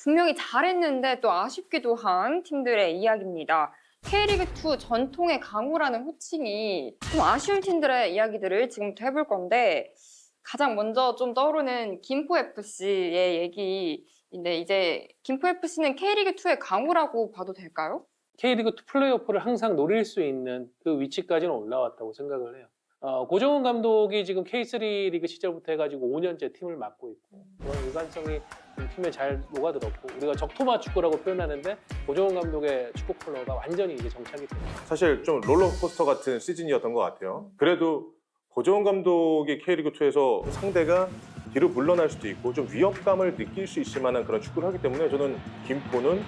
분명히 잘했는데 또 아쉽기도 한 팀들의 이야기입니다. K리그2 전통의 강호라는 호칭이 좀 아쉬운 팀들의 이야기들을 지금부터 해볼 건데 가장 먼저 좀 떠오르는 김포FC의 얘기인데 이제 김포FC는 K리그2의 강호라고 봐도 될까요? K리그2 플레이오프를 항상 노릴 수 있는 그 위치까지는 올라왔다고 생각을 해요. 고정훈 감독이 지금 K3 리그 시절부터 해가지고 5년째 팀을 맡고 있고 그런 일관성이 팀에 잘 녹아들었고 우리가 적토마 축구라고 표현하는데 고정훈 감독의 축구 컬러가 완전히 이제 정착이 됐어요. 사실 좀 롤러코스터 같은 시즌이었던 것 같아요. 그래도 고정훈 감독이 K리그2에서 상대가 뒤로 물러날 수도 있고 좀 위협감을 느낄 수 있을 만한 그런 축구를 하기 때문에 저는 김포는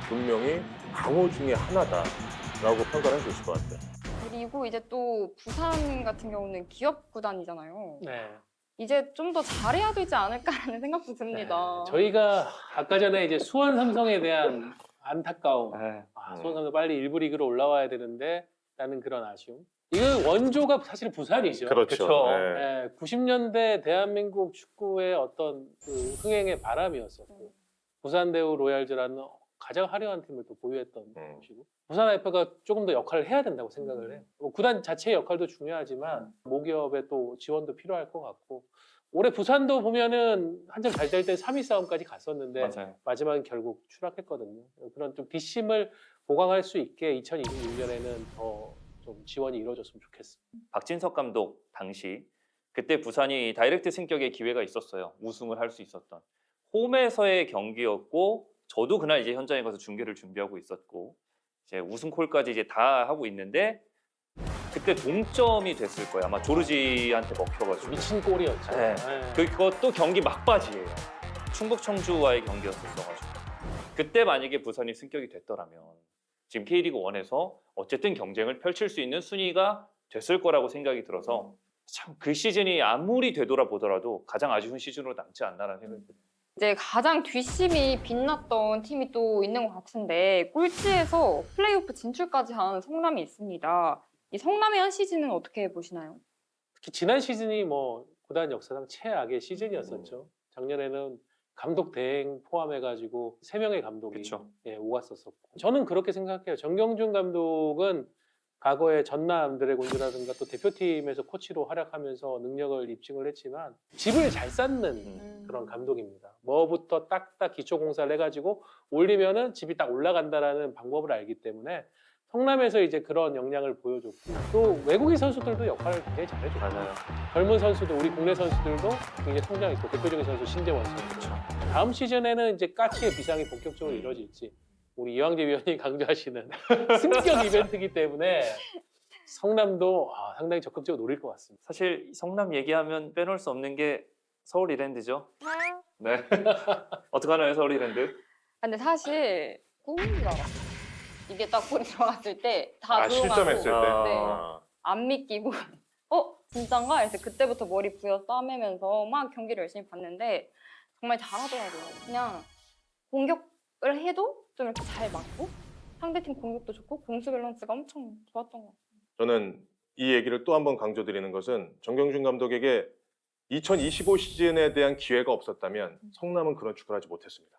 분명히 강호 중에 하나다라고 평가를 할 수 있을 것 같아요. 그리고 이제 또 부산 같은 경우는 기업 구단이잖아요. 네. 이제 좀 더 잘해야 되지 않을까라는 생각도 듭니다. 저희가 아까 전에 이제 수원 삼성에 대한 안타까움, 네. 수원 삼성 빨리 1부 리그로 올라와야 되는데 라는 그런 아쉬움. 이거 원조가 사실 부산이죠. 그렇죠. 그쵸. 네. 90년대 대한민국 축구의 어떤 그 흥행의 바람이었었고 부산 대우 로얄즈라는 가장 화려한 팀을 또 보유했던 곳이고 부산 IF가 조금 더 역할을 해야 된다고 생각을 해요. 뭐 구단 자체의 역할도 중요하지만 모기업의 또 지원도 필요할 것 같고 올해 부산도 보면은 한참 잘 될 때 3위 싸움까지 갔었는데 맞아요. 마지막엔 결국 추락했거든요. 그런 좀 뒷심을 보강할 수 있게 2026년에는 더 좀 지원이 이루어졌으면 좋겠습니다. 박진석 감독 당시 그때 부산이 다이렉트 승격의 기회가 있었어요. 우승을 할 수 있었던 홈에서의 경기였고 저도 그날 이제 현장에 가서 중계를 준비하고 있었고 이제 우승 콜까지 이제 다 하고 있는데 그때 동점이 됐을 거예요. 아마 조르지한테 먹혀가지고 미친 골이었죠. 네. 네. 그것도 경기 막바지예요. 충북 청주와의 경기였었어가지고 그때 만약에 부산이 승격이 됐더라면 지금 K리그 1에서 어쨌든 경쟁을 펼칠 수 있는 순위가 됐을 거라고 생각이 들어서 참 그 시즌이 아무리 되돌아보더라도 가장 아쉬운 시즌으로 남지 않나라는 생각이 듭니다. 이제 가장 뒷심이 빛났던 팀이 또 있는 것 같은데 꼴찌에서 플레이오프 진출까지 한 성남이 있습니다. 이 성남의 한 시즌은 어떻게 보시나요? 특히 지난 시즌이 뭐 구단 역사상 최악의 시즌이었었죠. 작년에는 감독 대행 포함해가지고 3명의 감독이 그쵸. 오갔었었고 저는 그렇게 생각해요. 정경준 감독은 과거에 전남 드래곤즈라든가 또 대표팀에서 코치로 활약하면서 능력을 입증을 했지만 집을 잘 쌓는 그런 감독입니다. 뭐부터 딱딱 기초 공사를 해가지고 올리면은 집이 딱 올라간다라는 방법을 알기 때문에 성남에서 이제 그런 역량을 보여줬고 또 외국인 선수들도 역할을 굉장히 잘해줬고 맞아요. 젊은 선수들 우리 국내 선수들도 굉장히 성장했고 대표적인 선수 신재원 선수. 다음 시즌에는 이제 까치의 비상이 본격적으로 이루어질지 우리 이황재 위원이 강조하시는 승격 이벤트이기 때문에 성남도 상당히 적극적으로 노릴 것 같습니다. 사실 성남 얘기하면 빼놓을 수 없는 게 서울 이랜드죠. 네. 어떡하나요 서울 이랜드? 근데 사실 꿈인 줄 알았어요. 이게 딱 골이 들어갔을 때 다 실점했을 때. 네. 아. 안 믿기고 진짠가? 그래서 그때부터 머리 부여 싸매면서 막 경기를 열심히 봤는데 정말 잘하더라고요. 그냥 공격을 해도 좀 이렇게 잘 맞고 상대팀 공격도 좋고 공수 밸런스가 엄청 좋았던 것 같아요. 저는 이 얘기를 또 한 번 강조드리는 것은 정경준 감독에게 2025 시즌에 대한 기회가 없었다면 성남은 그런 축구를 하지 못했습니다.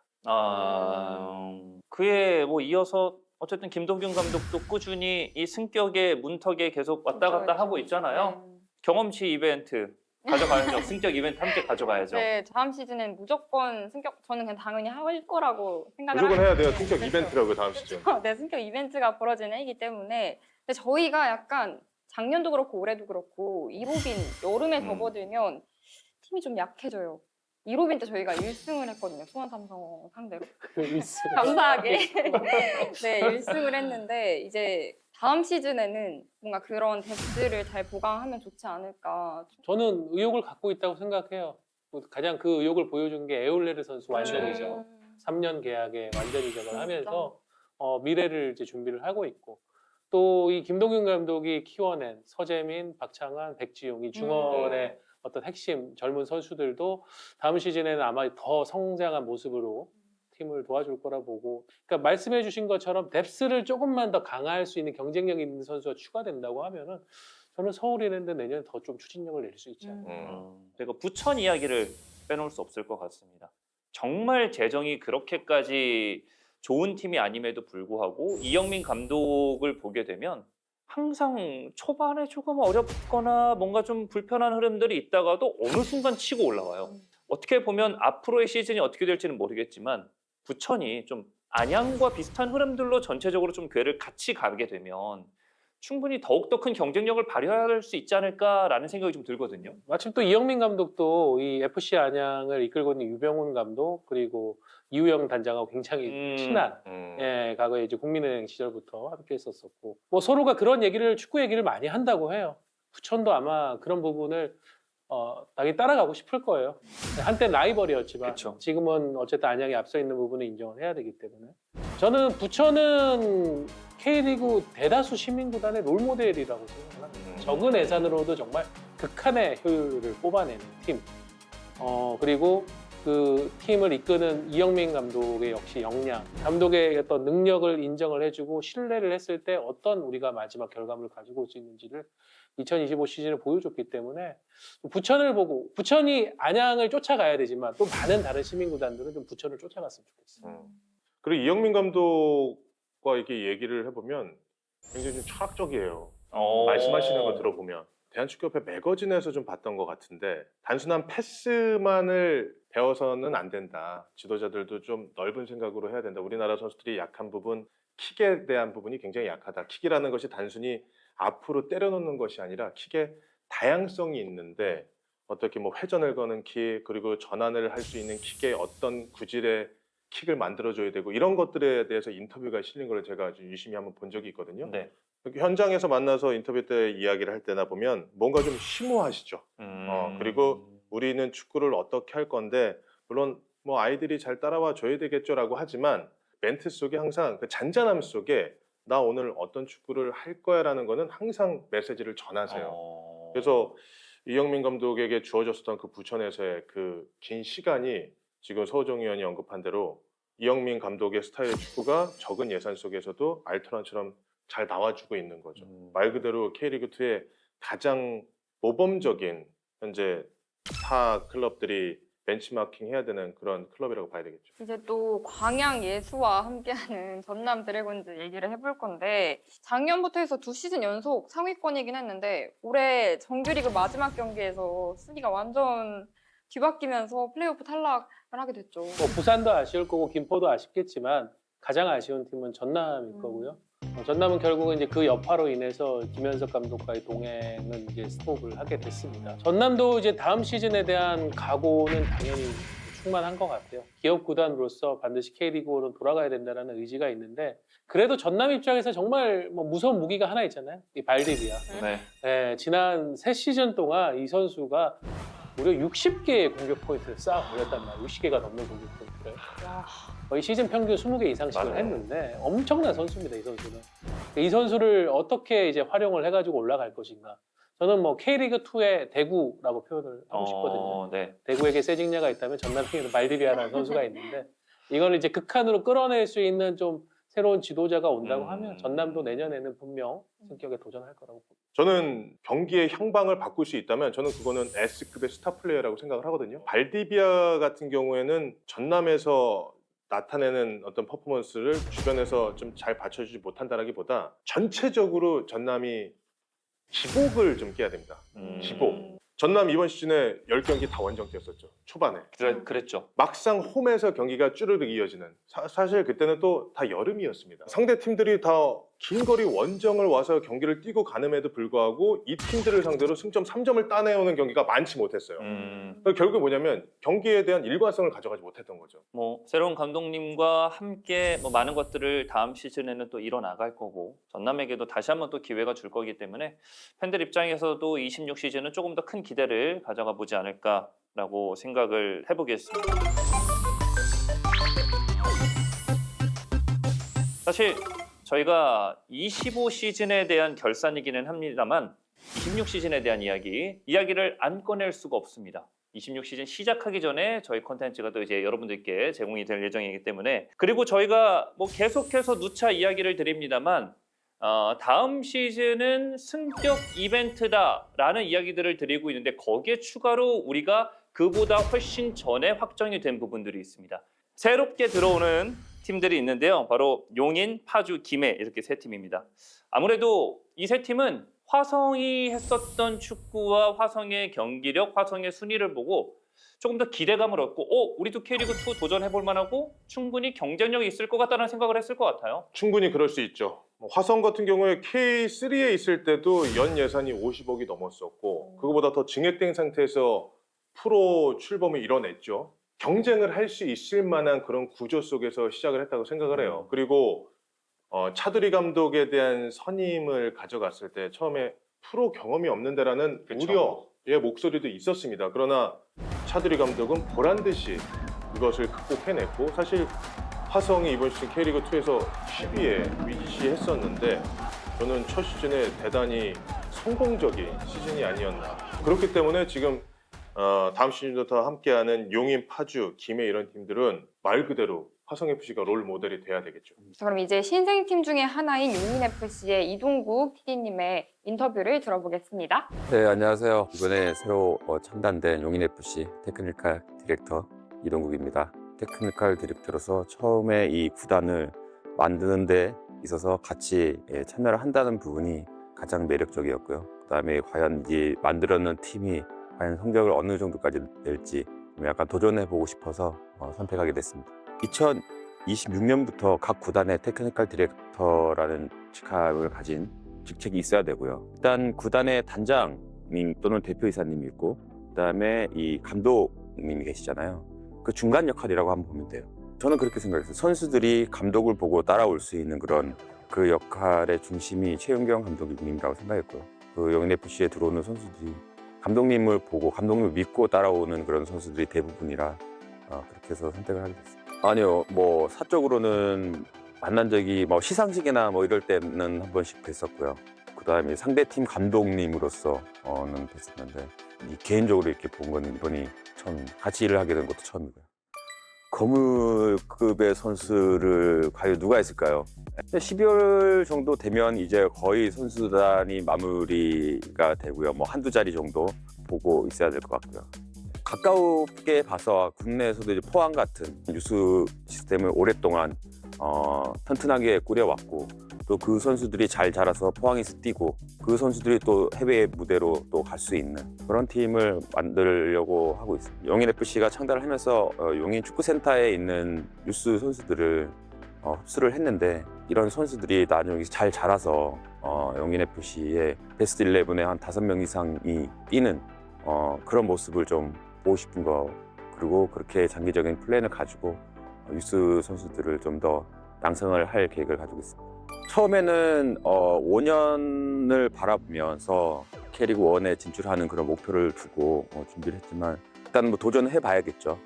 그에 뭐 이어서 어쨌든 김동균 감독도 꾸준히 이 승격의 문턱에 계속 왔다 갔다 그렇죠. 하고 있잖아요. 경험치 이벤트 가져가야죠. 승격 이벤트 함께 가져가야죠. 네, 다음 시즌엔 무조건 승격 저는 그냥 당연히 할 거라고 생각을 무조건 해야 돼요. 하는데 승격 그렇죠. 이벤트라고요, 다음 시즌. 네, 승격 이벤트가 벌어지는 해이기 때문에 근데 저희가 약간 작년도 그렇고 올해도 그렇고 이로빈 여름에 접어들면 팀이 좀 약해져요. 이로빈 때 저희가 1승을 했거든요. 수원 삼성 상대로. 감사하게. 네, 1승을 했는데 이제 다음 시즌에는 뭔가 그런 뎁스를 잘 보강하면 좋지 않을까. 저는 의욕을 갖고 있다고 생각해요. 가장 그 의욕을 보여준 게 에올레르 선수 완전이죠. 3년 계약에 완전 이적을 하면서 미래를 이제 준비를 하고 있고 또 이 김동균 감독이 키워낸 서재민, 박창환, 백지용 이 중원의 어떤 핵심 젊은 선수들도 다음 시즌에는 아마 더 성장한 모습으로 팀을 도와줄 거라 보고 그러니까 말씀해 주신 것처럼 뎁스를 조금만 더 강화할 수 있는 경쟁력 있는 선수가 추가된다고 하면은 저는 서울 이랜드 내년에 더 좀 추진력을 낼 수 있지 않을까. 그리고 부천 이야기를 빼놓을 수 없을 것 같습니다. 정말 재정이 그렇게까지 좋은 팀이 아님에도 불구하고 이영민 감독을 보게 되면 항상 초반에 조금 어렵거나 뭔가 좀 불편한 흐름들이 있다가도 어느 순간 치고 올라와요. 어떻게 보면 앞으로의 시즌이 어떻게 될지는 모르겠지만 부천이 좀 안양과 비슷한 흐름들로 전체적으로 좀 궤를 같이 가게 되면 충분히 더욱더 큰 경쟁력을 발휘할 수 있지 않을까라는 생각이 좀 들거든요. 마침 또 이영민 감독도 이 FC 안양을 이끌고 있는 유병훈 감독 그리고 이우영 단장하고 굉장히 친한 예, 과거에 이제 국민은행 시절부터 함께 했었었고 뭐 서로가 그런 얘기를 축구 얘기를 많이 한다고 해요. 부천도 아마 그런 부분을 당연히 따라가고 싶을 거예요. 한때 라이벌이었지만 그쵸. 지금은 어쨌든 안양이 앞서 있는 부분을 인정을 해야 되기 때문에 저는 부천은 K리그 대다수 시민구단의 롤모델이라고 생각합니다. 적은 예산으로도 정말 극한의 효율을 뽑아내는 팀. 그리고 그 팀을 이끄는 이영민 감독의 역시 역량, 감독의 어떤 능력을 인정을 해주고 신뢰를 했을 때 어떤 우리가 마지막 결과물을 가지고 올 수 있는지를 2025 시즌에 보여줬기 때문에 부천을 보고 부천이 안양을 쫓아가야 되지만 또 많은 다른 시민구단들은 좀 부천을 쫓아갔으면 좋겠어요. 그리고 이영민 감독과 이렇게 얘기를 해보면 굉장히 좀 철학적이에요. 말씀하시는 거 들어보면 대한축구협회 매거진에서 좀 봤던 것 같은데 단순한 패스만을 배워서는 안 된다. 지도자들도 좀 넓은 생각으로 해야 된다. 우리나라 선수들이 약한 부분, 킥에 대한 부분이 굉장히 약하다. 킥이라는 것이 단순히 앞으로 때려놓는 것이 아니라 킥의 다양성이 있는데 어떻게 뭐 회전을 거는 킥 그리고 전환을 할 수 있는 킥의 어떤 구질의 킥을 만들어줘야 되고 이런 것들에 대해서 인터뷰가 실린 걸 제가 아주 유심히 한번 본 적이 있거든요. 네. 현장에서 만나서 인터뷰 때 이야기를 할 때나 보면 뭔가 좀 심오하시죠. 그리고 우리는 축구를 어떻게 할 건데 물론 뭐 아이들이 잘 따라와 줘야 되겠죠라고 하지만 멘트 속에 항상 그 잔잔함 속에 나 오늘 어떤 축구를 할 거야라는 거는 항상 메시지를 전하세요. 그래서 이영민 감독에게 주어졌었던 그 부천에서의 그 긴 시간이 지금 서호정 의원이 언급한 대로 이영민 감독의 스타일의 축구가 적은 예산 속에서도 알토란처럼 잘 나와주고 있는 거죠. 말 그대로 K리그2의 가장 모범적인 현재 타 클럽들이 벤치마킹 해야 되는 그런 클럽이라고 봐야 되겠죠. 이제 또 광양 예수와 함께하는 전남 드래곤즈 얘기를 해볼 건데 작년부터 해서 2시즌 연속 상위권이긴 했는데 올해 정규리그 마지막 경기에서 순위가 완전 뒤바뀌면서 플레이오프 탈락을 하게 됐죠. 뭐 부산도 아쉬울 거고 김포도 아쉽겠지만 가장 아쉬운 팀은 전남일 거고요. 전남은 결국은 이제 그 여파로 인해서 김현석 감독과의 동행은 이제 스톱을 하게 됐습니다. 전남도 이제 다음 시즌에 대한 각오는 당연히 충만한 것 같아요. 기업 구단으로서 반드시 K리그로 돌아가야 된다는 의지가 있는데 그래도 전남 입장에서 정말 뭐 무서운 무기가 하나 있잖아요. 이 발디비아. 네. 네, 지난 3시즌 동안 이 선수가 무려 60개의 공격 포인트를 쌓아 올렸단 말이에요. 60개가 넘는 공격 포인트를. 거의 시즌 평균 20개 이상씩을 맞아요. 했는데 엄청난 선수입니다, 이 선수는. 이 선수를 어떻게 이제 활용을 해가지고 올라갈 것인가. 저는 뭐 K리그2의 대구라고 표현을 하고 싶거든요. 네. 대구에게 세징야가 있다면 전남에게는 말디비아라는 선수가 있는데 이걸 이제 극한으로 끌어낼 수 있는 좀 새로운 지도자가 온다고 하면 전남도 내년에는 분명 승격에 도전할 거라고 봅니다. 저는 경기의 향방을 바꿀 수 있다면 저는 그거는 S급의 스타 플레이어라고 생각을 하거든요. 발디비아 같은 경우에는 전남에서 나타내는 어떤 퍼포먼스를 주변에서 좀 잘 받쳐주지 못한다라기보다 전체적으로 전남이 기복을 좀 깨야 됩니다. 기복. 전남 이번 시즌에 10경기 다 원정 뛰었었죠. 초반에. 그랬죠. 막상 홈에서 경기가 쭈르륵 이어지는 사실 그때는 또 다 여름이었습니다. 상대 팀들이 다 긴 거리 원정을 와서 경기를 뛰고 가늠에도 불구하고 이 팀들을 상대로 승점 3점을 따내오는 경기가 많지 못했어요. 결국 뭐냐면 경기에 대한 일관성을 가져가지 못했던 거죠. 뭐 새로운 감독님과 함께 뭐 많은 것들을 다음 시즌에는 또 이뤄나갈 거고 전남에게도 다시 한번 또 기회가 줄 거기 때문에 팬들 입장에서도 26 시즌은 조금 더 큰 기대를 가져가 보지 않을까라고 생각을 해보겠습니다. 사실 저희가 25 시즌에 대한 결산이기는 합니다만 26 시즌에 대한 이야기를 안 꺼낼 수가 없습니다. 26 시즌 시작하기 전에 저희 콘텐츠가 또 이제 여러분들께 제공이 될 예정이기 때문에 그리고 저희가 뭐 계속해서 누차 이야기를 드립니다만 다음 시즌은 승격 이벤트다라는 이야기들을 드리고 있는데 거기에 추가로 우리가 그보다 훨씬 전에 확정이 된 부분들이 있습니다. 새롭게 들어오는 팀들이 있는데요. 바로 용인, 파주, 김해 이렇게 세 팀입니다. 아무래도 이 세 팀은 화성이 했었던 축구와 화성의 경기력, 화성의 순위를 보고 조금 더 기대감을 얻고 우리도 K리그2 도전해볼 만하고 충분히 경쟁력이 있을 것 같다는 생각을 했을 것 같아요. 충분히 그럴 수 있죠. 화성 같은 경우에 K3에 있을 때도 연 예산이 50억이 넘었었고 그거보다 더 증액된 상태에서 프로 출범을 이뤄냈죠. 경쟁을 할 수 있을 만한 그런 구조 속에서 시작을 했다고 생각을 해요. 그리고 차두리 감독에 대한 선임을 가져갔을 때 처음에 프로 경험이 없는 데라는 그쵸. 우려의 목소리도 있었습니다. 그러나 차두리 감독은 보란 듯이 그것을 극복해냈고 사실 화성이 이번 시즌 K리그2에서 10위에 위치했었는데 저는 첫 시즌에 대단히 성공적인 시즌이 아니었나. 그렇기 때문에 지금 다음 시즌부터 함께하는 용인, 파주, 김해 이런 팀들은 말 그대로 화성FC가 롤 모델이 돼야 되겠죠. 자, 그럼 이제 신생팀 중에 하나인 용인FC의 이동국 PD님의 인터뷰를 들어보겠습니다. 네, 안녕하세요. 이번에 새로 창단된 용인FC 테크니컬 디렉터 이동국입니다. 테크니컬 디렉터로서 처음에 이 구단을 만드는 데 있어서 같이 참여를 한다는 부분이 가장 매력적이었고요. 그다음에 과연 이 만들었는 팀이 과연 성적을 어느 정도까지 낼지 약간 도전해보고 싶어서 선택하게 됐습니다. 2026년부터 각 구단의 테크니컬 디렉터라는 직함을 가진 직책이 있어야 되고요. 일단 구단의 단장님 또는 대표이사님이 있고 그다음에 이 감독님이 계시잖아요. 그 중간 역할이라고 한번 보면 돼요. 저는 그렇게 생각했어요. 선수들이 감독을 보고 따라올 수 있는 그런 그 역할의 중심이 최윤경 감독님이라고 생각했고요. 그 용인FC에 들어오는 선수들이 감독님을 보고 감독님을 믿고 따라오는 그런 선수들이 대부분이라 그렇게 해서 선택을 하게 됐습니다. 아니요, 뭐 사적으로는 만난 적이 뭐 시상식이나 뭐 이럴 때는 한 번씩 뵀었고요. 그다음에 상대팀 감독님으로서는 뵀었는데 개인적으로 이렇게 본 건 이번이 처음, 같이 일을 하게 된 것도 처음이고요. 거물급의 선수를 과연 누가 있을까요? 12월 정도 되면 이제 거의 선수단이 마무리가 되고요. 뭐 한두 자리 정도 보고 있어야 될 것 같고요. 가까우게 봐서 국내에서도 이제 포항 같은 유스 시스템을 오랫동안 튼튼하게 꾸려왔고 또 그 선수들이 잘 자라서 포항에서 뛰고 그 선수들이 또 해외 무대로 또 갈 수 있는 그런 팀을 만들려고 하고 있습니다. 용인FC가 창단을 하면서 용인 축구센터에 있는 유스 선수들을 흡수를 했는데 이런 선수들이 나중에 잘 자라서 용인FC의 베스트 11에 한 5명 이상이 뛰는 그런 모습을 좀 보고 싶은 거 그리고 그렇게 장기적인 플랜을 가지고 유스 선수들을 좀 더 양성을 할 계획을 가지고 있습니다. 처음에는 5년을 바라보면서 K리그 1에 진출하는 그런 목표를 두고 준비를 했지만 일단 뭐 도전해 봐야겠죠.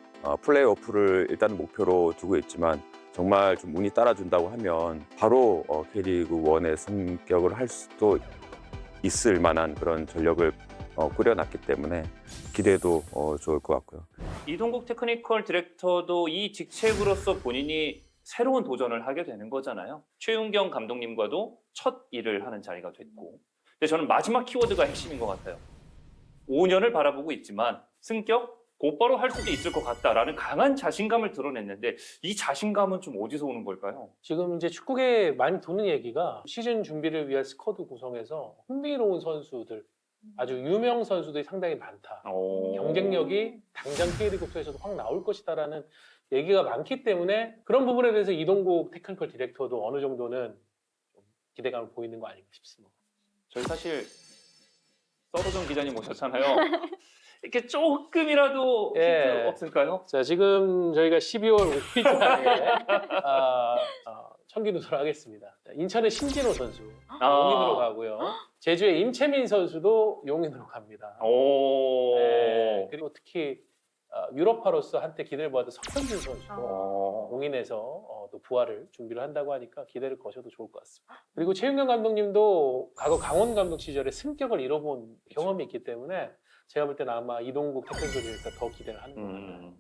플레이오프를 일단 목표로 두고 있지만 정말 좀 운이 따라준다고 하면 바로 K리그 1의 승격을 할 수도 있을 만한 그런 전력을 꾸려놨기 때문에 기대도 좋을 것 같고요. 이동국 테크니컬 디렉터도 이 직책으로서 본인이 새로운 도전을 하게 되는 거잖아요. 최윤경 감독님과도 첫 일을 하는 자리가 됐고 근데 저는 마지막 키워드가 핵심인 것 같아요. 5년을 바라보고 있지만 승격 곧바로 할 수도 있을 것 같다라는 강한 자신감을 드러냈는데 이 자신감은 좀 어디서 오는 걸까요? 지금 이제 축구계에 많이 도는 얘기가 시즌 준비를 위한 스쿼드 구성에서 흥미로운 선수들, 아주 유명 선수들이 상당히 많다. 경쟁력이 당장 K리그2에서도 확 나올 것이다라는 얘기가 많기 때문에 그런 부분에 대해서 이동국 테크니컬 디렉터도 어느 정도는 좀 기대감을 보이는 거 아닌가 싶습니다. 저희 사실 서로정 기자님 오셨잖아요. 이렇게 조금이라도 힌트 없을까요? 자, 지금 저희가 12월 5일자에 청기 누설을 하겠습니다. 자, 인천의 신진호 선수 용인으로 가고요. 제주의 임채민 선수도 용인으로 갑니다. 네, 그리고 특히 유럽파로서 한때 기대를 받은 석현진 선수도 용인에서 또 부활을 준비를 한다고 하니까 기대를 거셔도 좋을 것 같습니다. 그리고 최윤경 감독님도 과거 강원 감독 시절에 승격을 이뤄본 경험이 있기 때문에 제가 볼 때는 아마 이동국 테크니컬 디렉터 더 기대를 하는 것 같아요.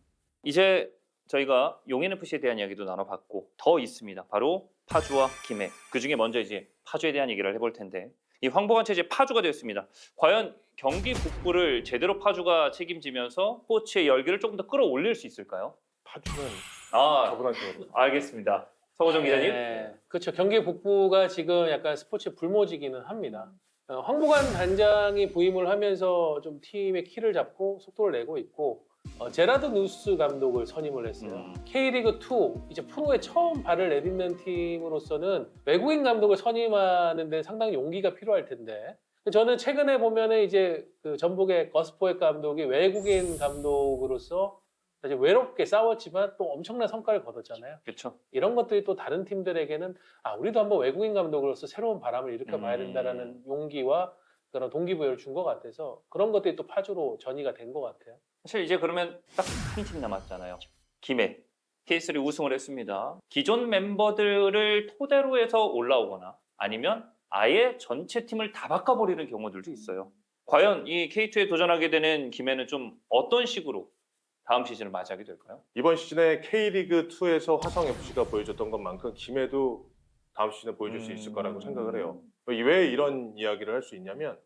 이제 저희가 용인FC에 대한 이야기도 나눠봤고 더 있습니다. 바로 파주와 김해. 그중에 먼저 이제 파주에 대한 얘기를 해볼 텐데 이 황보관 체제 파주가 되었습니다. 과연 경기 북부를 제대로 파주가 책임지면서 코치의 열기를 조금 더 끌어올릴 수 있을까요? 파주는 아, 저분한테 알겠습니다. 서호정 기자님. 네, 그렇죠. 경기 북부가 지금 약간 스포츠 불모지기는 합니다. 황보관 단장이 부임을 하면서 좀 팀의 키를 잡고 속도를 내고 있고 제라드 누스 감독을 선임을 했어요. K리그 2 이제 프로에 처음 발을 내딛는 팀으로서는 외국인 감독을 선임하는 데 상당히 용기가 필요할 텐데 저는 최근에 보면은 이제 그 전북의 거스포의 감독이 외국인 감독으로서 사실 외롭게 싸웠지만 또 엄청난 성과를 거뒀잖아요. 그렇죠. 이런 것들이 또 다른 팀들에게는 우리도 한번 외국인 감독으로서 새로운 바람을 일으켜봐야 된다라는 용기와 그런 동기부여를 준 것 같아서 그런 것들이 또 파주로 전이가 된 것 같아요. 사실 이제 그러면 딱 한 팀 남았잖아요. 김해. K3 우승을 했습니다. 기존 멤버들을 토대로 해서 올라오거나 아니면 아예 전체 팀을 다 바꿔버리는 경우들도 있어요. 과연 이 K2에 도전하게 되는 김해는 좀 어떤 식으로 다음 시즌을 맞이하게 될까요? 이번 시즌에 K리그 2에서 화성 FC가 보여줬던 것만큼 김해도 다음 시즌에 보여줄 수 있을 거라고 생각을 해요. 왜 이런 이야기를 할 수 있냐면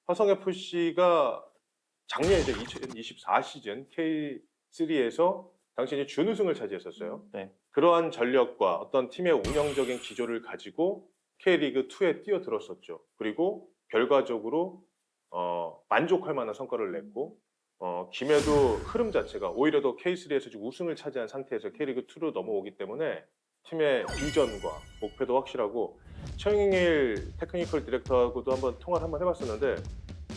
화성 FC가 작년 이제 2024 시즌 K3에서 당시 준우승을 차지했었어요. 네. 그러한 전력과 어떤 팀의 운영적인 기조를 가지고 K리그 2에 뛰어들었었죠. 그리고 결과적으로 만족할 만한 성과를 냈고 김해도 흐름 자체가 오히려 더 K3에서 지금 우승을 차지한 상태에서 K리그 2로 넘어오기 때문에 팀의 비전과 목표도 확실하고 최영일 테크니컬 디렉터하고도 한번 통화를 한번 해봤었는데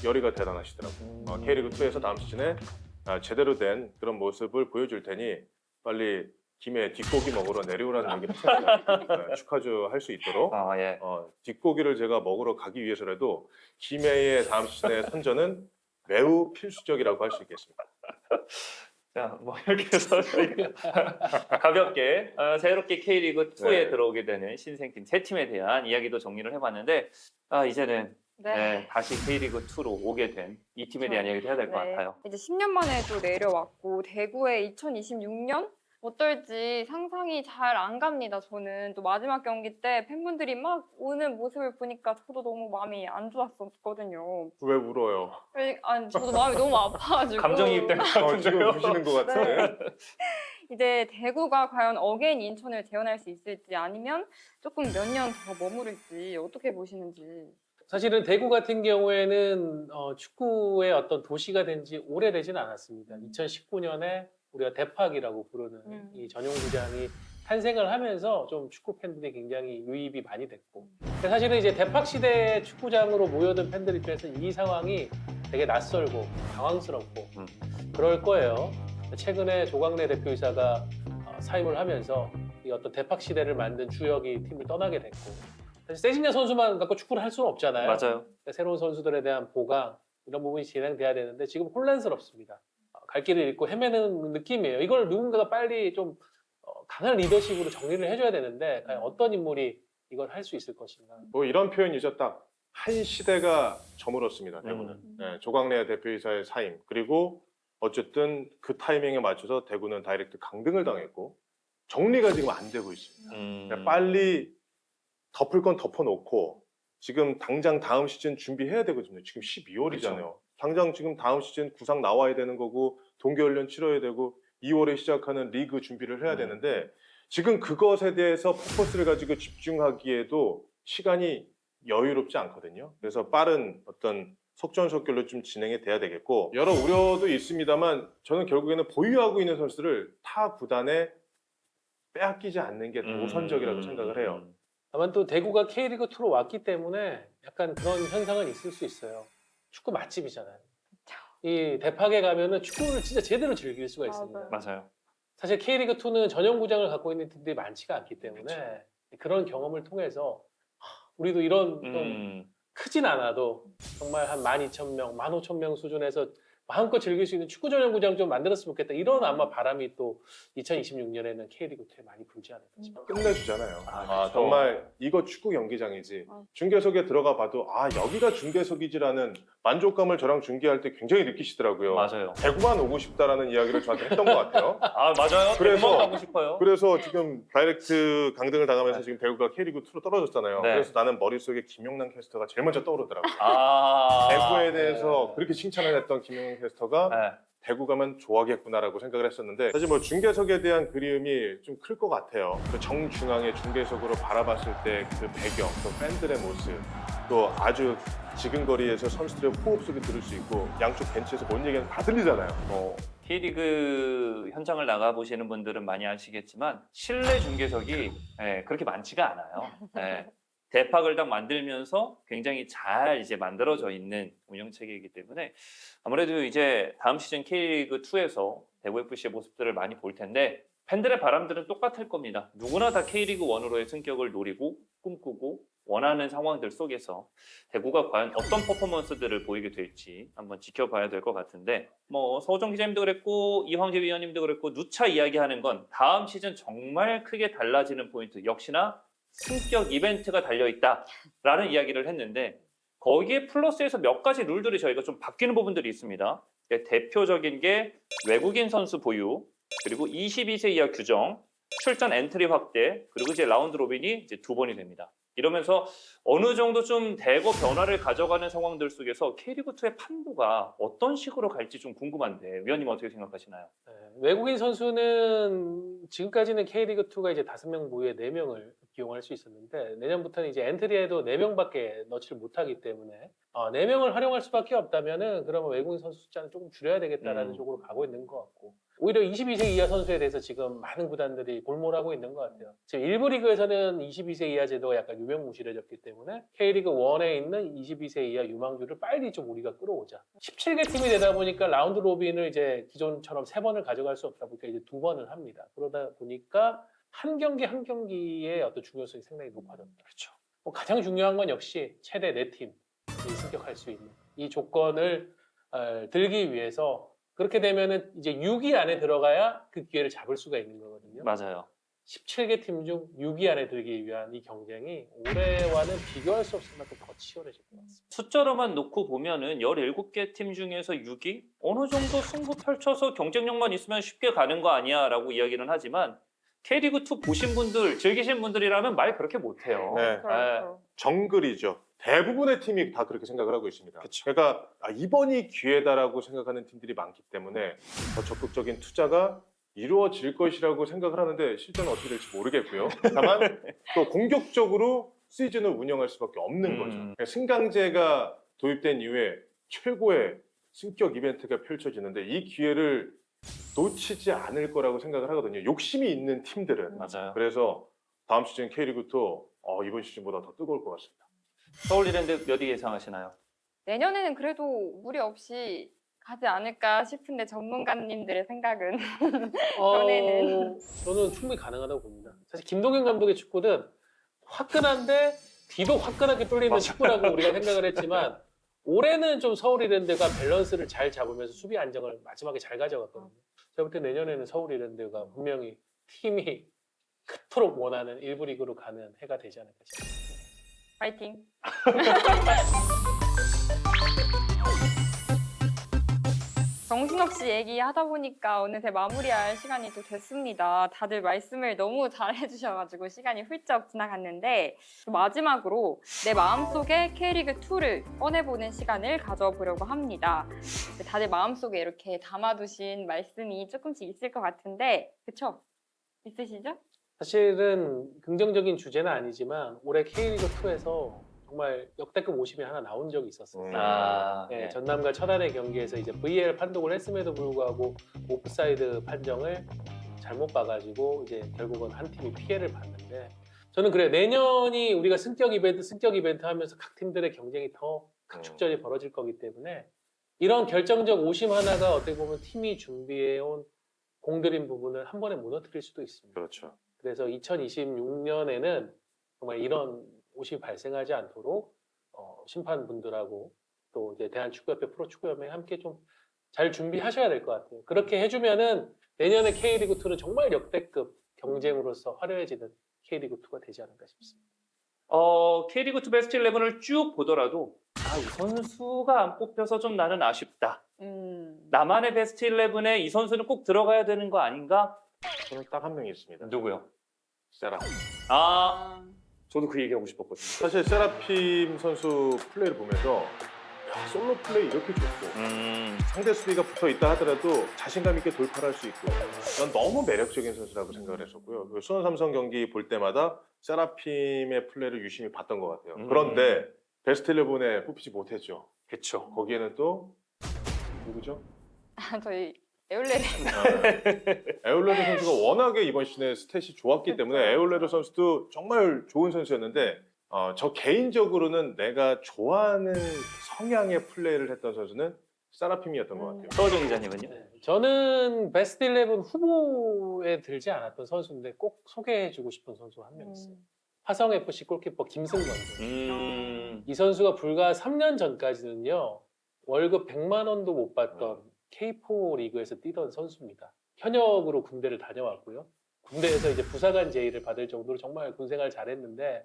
열의가 대단하시더라고요. K리그 2에서 다음 시즌에 제대로 된 그런 모습을 보여줄 테니 빨리 김해 뒷고기 먹으러 내려오라는 얘기를 했어요. 축하주 할 수 있도록 예. 뒷고기를 제가 먹으러 가기 위해서라도 김해의 다음 시즌의 선전은 매우 필수적이라고 할 수 있겠습니다. 자, 뭐 이렇게 해서 저희가 가볍게 새롭게 K리그 2에 네. 들어오게 되는 신생팀 세 팀에 대한 이야기도 정리를 해봤는데 이제는 다시 K리그 2로 오게 된 이 팀에 대한 이야기도 해야 될 것 같아요. 이제 10년 만에 또 내려왔고 대구의 2026년 어떨지 상상이 잘 안 갑니다. 저는 또 마지막 경기 때 팬분들이 막 오는 모습을 보니까 저도 너무 마음이 안 좋았었거든요. 왜 울어요? 아니 저도 마음이 너무 아파가지고 감정이입된 것 지금 같은데요. 우시는 것 같은데. 이제 대구가 과연 어게인 인천을 재현할 수 있을지 아니면 조금 몇 년 더 머무를지 어떻게 보시는지. 사실은 대구 같은 경우에는 축구의 어떤 도시가 된 지 오래되지는 않았습니다. 2019년에 우리가 대팍이라고 부르는 이 전용구장이 탄생을 하면서 좀 축구 팬들이 굉장히 유입이 많이 됐고 근데 사실은 이제 대팍 시대의 축구장으로 모여든 팬들 입장에서는 이 상황이 되게 낯설고 당황스럽고 그럴 거예요. 최근에 조광래 대표이사가 사임을 하면서 이 어떤 대팍 시대를 만든 주역이 팀을 떠나게 됐고 사실 세징야 선수만 갖고 축구를 할 수는 없잖아요. 맞아요. 그러니까 새로운 선수들에 대한 보강 이런 부분이 진행돼야 되는데 지금 혼란스럽습니다. 갈 길을 잃고 헤매는 느낌이에요. 이걸 누군가가 빨리 좀 강한 리더십으로 정리를 해줘야 되는데 과연 어떤 인물이 이걸 할 수 있을 것인가. 뭐 이런 표현이죠. 딱 한 시대가 저물었습니다. 대구는. 네, 조광래 대표이사의 사임 그리고 어쨌든 그 타이밍에 맞춰서 대구는 다이렉트 강등을 당했고 정리가 지금 안 되고 있습니다. 그러니까 빨리 덮을 건 덮어놓고 지금 당장 다음 시즌 준비해야 되거든요. 지금 12월이잖아요. 그렇죠. 당장 지금 다음 시즌 구상 나와야 되는 거고 동계훈련 치러야 되고 2월에 시작하는 리그 준비를 해야 되는데 지금 그것에 대해서 포커스를 가지고 집중하기에도 시간이 여유롭지 않거든요. 그래서 빠른 어떤 속전속결로 좀 진행이 돼야 되겠고 여러 우려도 있습니다만 저는 결국에는 보유하고 있는 선수를 타 구단에 빼앗기지 않는 게 우선적이라고 생각을 해요. 다만 또 대구가 K리그 2로 왔기 때문에 약간 그런 현상은 있을 수 있어요. 축구 맛집이잖아요. 이 대팍에 가면은 축구를 진짜 제대로 즐길 수가 있습니다. 맞아요. 사실 K리그 2는 전용구장을 갖고 있는 팀들이 많지가 않기 때문에 그런 경험을 통해서 우리도 이런 좀 크진 않아도 정말 한 12,000명, 15,000명 수준에서 마음껏 즐길 수 있는 축구 전용 구장 좀 만들었으면 좋겠다. 이런 아마 바람이 또 2026년에는 K리그 2에 많이 불지 않을까 싶어요. 끝내주잖아요. 아, 정말 이거 축구 경기장이지. 어. 중계석에 들어가 봐도 아 여기가 중계석이지라는 만족감을 저랑 중계할 때 굉장히 느끼시더라고요. 맞아요. 대구만 오고 싶다라는 이야기를 저한테 했던 것 같아요. 아 맞아요. 그래서- 대구만 가고 싶어요. 그래서 지금 다이렉트 강등을 당하면서 지금 대구가 K리그 2로 떨어졌잖아요. 네. 그래서 나는 머릿속에 김용남 캐스터가 제일 먼저 떠오르더라고요. 아 대구에 대해서 네. 그렇게 칭찬을 했던 김용남 캐스터가 네. 대구 가면 좋아하겠구나라고 생각을 했었는데 사실 뭐 중계석에 대한 그리움이 좀 클 것 같아요. 그 정중앙의 중계석으로 바라봤을 때 그 배경, 또 팬들의 모습, 또 아주 지근거리에서 선수들의 호흡 소리 들을 수 있고 양쪽 벤치에서 뭔 얘기하는 다 들리잖아요. K리그 현장을 나가 보시는 분들은 많이 아시겠지만 실내 중계석이 그렇게 많지가 않아요. 대팍을 딱 만들면서 굉장히 잘 이제 만들어져 있는 운영 체계이기 때문에 아무래도 이제 다음 시즌 K리그 2에서 대구 FC의 모습들을 많이 볼 텐데 팬들의 바람들은 똑같을 겁니다. 누구나 다 K리그 1으로의 승격을 노리고 꿈꾸고 원하는 상황들 속에서 대구가 과연 어떤 퍼포먼스들을 보이게 될지 한번 지켜봐야 될 것 같은데 뭐 서우정 기자님도 그랬고 이황재 위원님도 그랬고 누차 이야기하는 건 다음 시즌 정말 크게 달라지는 포인트 역시나 승격 이벤트가 달려있다라는 이야기를 했는데 거기에 플러스해서 몇 가지 룰들이 저희가 좀 바뀌는 부분들이 있습니다. 대표적인 게 외국인 선수 보유 그리고 22세 이하 규정 출전 엔트리 확대 그리고 이제 라운드 로빈이 이제 2번이 됩니다. 이러면서 어느 정도 좀 대거 변화를 가져가는 상황들 속에서 K리그2의 판도가 어떤 식으로 갈지 좀 궁금한데 위원님 어떻게 생각하시나요? 네, 외국인 선수는 지금까지는 K리그2가 이제 5명 모에 4명을 기용할 수 있었는데 내년부터는 이제 엔트리에도 4명밖에 넣지를 못하기 때문에 4명을 활용할 수밖에 없다면은 그러면 외국인 선수 숫자는 조금 줄여야 되겠다라는 쪽으로 가고 있는 것 같고 오히려 22세 이하 선수에 대해서 지금 많은 구단들이 골몰하고 있는 것 같아요. 지금 일부 리그에서는 22세 이하 제도가 약간 유명무실해졌기 때문에 K리그 1에 있는 22세 이하 유망주를 빨리 좀 우리가 끌어오자. 17개 팀이 되다 보니까 라운드 로빈을 이제 기존처럼 3번을 가져갈 수 없다 보니까 이제 2번을 합니다. 그러다 보니까 한 경기 한 경기의 어떤 중요성이 상당히 높아졌다. 그렇죠. 가장 중요한 건 역시 최대 4팀이 승격할 수 있는 이 조건을 들기 위해서 그렇게 되면은 이제 6위 안에 들어가야 그 기회를 잡을 수가 있는 거거든요. 맞아요. 17개 팀 중 6위 안에 들기 위한 이 경쟁이 올해와는 비교할 수 없을 만큼 더 치열해질 것 같습니다. 숫자로만 놓고 보면은 17개 팀 중에서 6위? 어느 정도 승부 펼쳐서 경쟁력만 있으면 쉽게 가는 거 아니야 라고 이야기는 하지만 K리그2 보신 분들, 즐기신 분들이라면 말 그렇게 못해요. 네. 그렇죠. 정글이죠. 대부분의 팀이 다 그렇게 생각을 하고 있습니다. 그쵸. 그러니까 이번이 기회다라고 생각하는 팀들이 많기 때문에 더 적극적인 투자가 이루어질 것이라고 생각을 하는데 실제는 어떻게 될지 모르겠고요. 다만 또 공격적으로 시즌을 운영할 수밖에 없는 거죠. 그러니까 승강제가 도입된 이후에 최고의 승격 이벤트가 펼쳐지는데 이 기회를 놓치지 않을 거라고 생각을 하거든요. 욕심이 있는 팀들은. 맞아요. 그래서 다음 시즌 K리그2 이번 시즌보다 더 뜨거울 것 같습니다. 서울 이랜드 몇 위 예상하시나요? 내년에는 그래도 무리 없이 가지 않을까 싶은데 전문가님들의 생각은 이번에는. 저는 충분히 가능하다고 봅니다. 사실 김동현 감독의 축구는 화끈한데 뒤도 화끈하게 뚫리는 맞아요. 축구라고 우리가 생각을 했지만 올해는 좀 서울 이랜드가 밸런스를 잘 잡으면서 수비 안정을 마지막에 잘 가져갔거든요. 제가 볼 때 내년에는 서울 이랜드가 분명히 팀이 그토록 원하는 1부 리그로 가는 해가 되지 않을까 싶습니다. 파이팅. 정신없이 얘기하다 보니까 어느새 마무리할 시간이 또 됐습니다. 다들 말씀을 너무 잘 해주셔가지고 시간이 훌쩍 지나갔는데 마지막으로 내 마음속에 K리그2를 꺼내보는 시간을 가져보려고 합니다. 다들 마음속에 이렇게 담아두신 말씀이 조금씩 있을 것 같은데 그쵸? 있으시죠? 사실은 긍정적인 주제는 아니지만 올해 K리그2에서 정말 역대급 50이 하나 나온 적이 있었어요. 네, 전남과 천안의 경기에서 이제 VAR 판독을 했음에도 불구하고 오프사이드 판정을 잘못 봐가지고 이제 결국은 한 팀이 피해를 봤는데 저는 그래요. 내년이 우리가 승격 이벤트 하면서 각 팀들의 경쟁이 더 각축전이 벌어질 거기 때문에 이런 결정적 오심 하나가 어떻게 보면 팀이 준비해온 공들인 부분을 한 번에 무너뜨릴 수도 있습니다. 그렇죠. 그래서 2026년에는 정말 이런 오심이 발생하지 않도록 심판분들하고 또 이제 대한축구협회 프로축구연맹 함께 좀 잘 준비하셔야 될 것 같아요. 그렇게 해주면은 내년에 K리그2는 정말 역대급 경쟁으로서 화려해지는 K리그2가 되지 않을까 싶습니다. K리그2 베스트 11을 쭉 보더라도 이 선수가 안 뽑혀서 좀 나는 아쉽다. 나만의 베스트 11에 이 선수는 꼭 들어가야 되는 거 아닌가? 저는 딱 한 명이 있습니다. 누구요? 세라. 저도 그 얘기하고 싶었거든요. 사실 세라핌 선수 플레이를 보면서 야, 솔로 플레이 이렇게 좋고 상대 수비가 붙어 있다 하더라도 자신감 있게 돌파를 할 수 있고 난 너무 매력적인 선수라고 생각을 했었고요. 그 수원 삼성 경기 볼 때마다 세라핌의 플레이를 유심히 봤던 것 같아요. 그런데 베스트 11에 뽑히지 못했죠. 그렇죠. 거기에는 또 누구죠? 저희 에올레리. 에올레르 선수가 워낙에 이번 시즌에 스탯이 좋았기 때문에 에올레르 선수도 정말 좋은 선수였는데 저 개인적으로는 내가 좋아하는 성향의 플레이를 했던 선수는 세라핌이었던 것 같아요. 서호정 기자님은요? 네, 저는 베스트 11 후보에 들지 않았던 선수인데 꼭 소개해주고 싶은 선수 한 명 있어요. 화성FC 골키퍼 김승건 선수. 이 선수가 불과 3년 전까지는요. 월급 100만 원도 못 받던 K4 리그에서 뛰던 선수입니다. 현역으로 군대를 다녀왔고요. 군대에서 이제 부사관 제의를 받을 정도로 정말 군 생활 잘했는데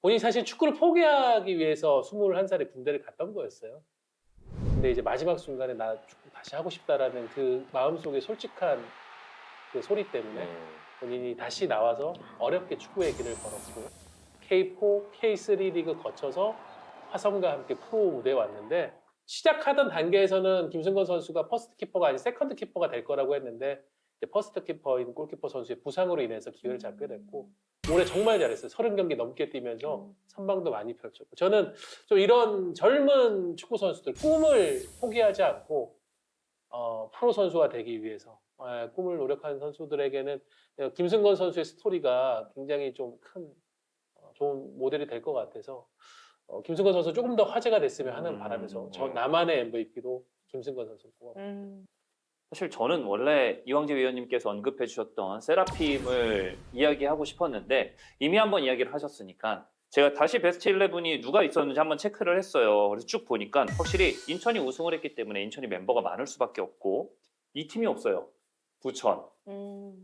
본인이 사실 축구를 포기하기 위해서 21살에 군대를 갔던 거였어요. 근데 이제 마지막 순간에 나 축구 다시 하고 싶다라는 그 마음속에 솔직한 그 소리 때문에 본인이 다시 나와서 어렵게 축구의 길을 걸었고 K4, K3 리그 거쳐서 화성과 함께 프로 무대에 왔는데 시작하던 단계에서는 김승건 선수가 퍼스트 키퍼가 아닌 세컨드 키퍼가 될 거라고 했는데 이제 퍼스트 키퍼인 골키퍼 선수의 부상으로 인해서 기회를 잡게 됐고 올해 정말 잘했어요. 30경기 넘게 뛰면서 선방도 많이 펼쳤고 저는 좀 이런 젊은 축구 선수들 꿈을 포기하지 않고 프로 선수가 되기 위해서 꿈을 노력하는 선수들에게는 김승건 선수의 스토리가 굉장히 좀 큰 좋은 모델이 될 것 같아서 김승건 선수 조금 더 화제가 됐으면 하는 바람에서 저 나만의 MVP로 김승건 선수를 뽑았습니다. 사실 저는 원래 이광재 위원님께서 언급해 주셨던 세라핌을 이야기하고 싶었는데 이미 한번 이야기를 하셨으니까 제가 다시 베스트 11이 누가 있었는지 한번 체크를 했어요. 그래서 쭉 보니까 확실히 인천이 우승을 했기 때문에 인천이 멤버가 많을 수밖에 없고 이 팀이 없어요. 부천.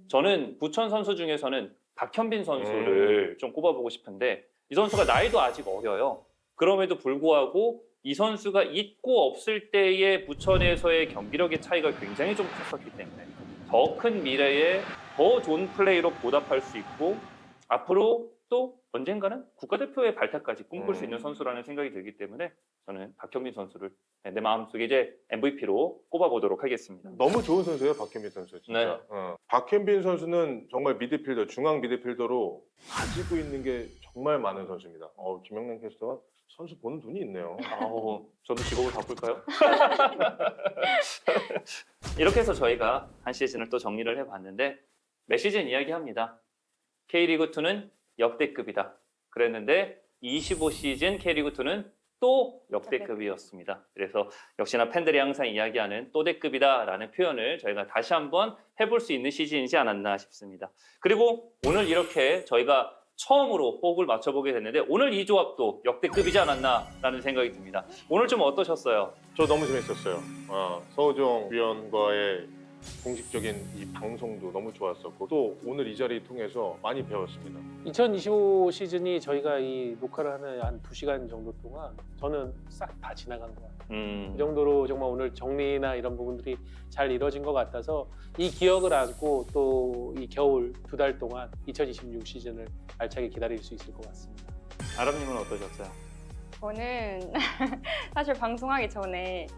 저는 부천 선수 중에서는 박현빈 선수를 좀 꼽아보고 싶은데 이 선수가 나이도 아직 어려요. 그럼에도 불구하고 이 선수가 있고 없을 때의 부천에서의 경기력의 차이가 굉장히 좀 컸었기 때문에 더 큰 미래에 더 좋은 플레이로 보답할 수 있고 앞으로 또 언젠가는 국가대표의 발탁까지 꿈꿀 수 있는 선수라는 생각이 들기 때문에 저는 박현빈 선수를 내 마음속에 이제 MVP로 꼽아보도록 하겠습니다. 너무 좋은 선수예요, 박현빈 선수 진짜. 네. 박현빈 선수는 정말 미드필더, 중앙 미드필더로 가지고 있는 게 정말 많은 선수입니다. 김영란 캐스터가 선수 보는 눈이 있네요. 저도 직업을 바꿀까요? 이렇게 해서 저희가 한 시즌을 또 정리를 해봤는데 매 시즌 이야기합니다. K리그2는 역대급이다. 그랬는데 25시즌 K리그2는 또 역대급이었습니다. 그래서 역시나 팬들이 항상 이야기하는 또대급이다라는 표현을 저희가 다시 한번 해볼 수 있는 시즌이지 않았나 싶습니다. 그리고 오늘 이렇게 저희가 처음으로 호흡을 맞춰보게 됐는데 오늘 이 조합도 역대급이지 않았나라는 생각이 듭니다. 오늘 좀 어떠셨어요? 저 너무 재밌었어요. 서호정 위원과의 공식적인 이 방송도 너무 좋았었고 또 오늘 이 자리 통해서 많이 배웠습니다. 2025 시즌이 저희가 이 녹화를 하는 한 2시간 정도 동안 저는 싹 다 지나간 것 같아요. 그 정도로 정말 오늘 정리나 이런 부분들이 잘 이루어진 것 같아서 이 기억을 안고 또 이 겨울 2달 동안 2026 시즌을 알차게 기다릴 수 있을 것 같습니다. 아람님은 어떠셨어요? 저는 사실 방송하기 전에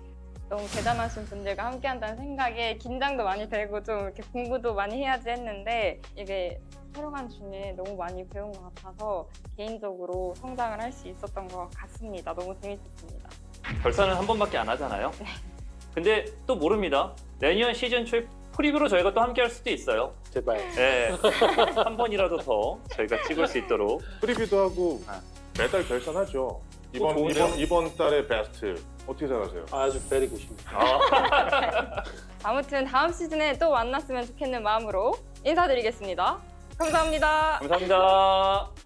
너무 대단하신 분들과 함께한다는 생각에 긴장도 많이 되고 좀 이렇게 공부도 많이 해야지 했는데 이게 촬영한 중에 너무 많이 배운 것 같아서 개인적으로 성장을 할 수 있었던 것 같습니다. 너무 재밌었습니다. 결산은 한 번밖에 안 하잖아요. 근데 또 모릅니다. 내년 시즌 초에 프리뷰로 저희가 또 함께 할 수도 있어요. 제발. 네. 한 번이라도 더 저희가 찍을 수 있도록. 프리뷰도 하고 매달 결산하죠. 이번 달의 베스트 어떻게 생각하세요? 아주 베리 굿입니다. 아무튼 다음 시즌에 또 만났으면 좋겠는 마음으로 인사드리겠습니다. 감사합니다. 감사합니다.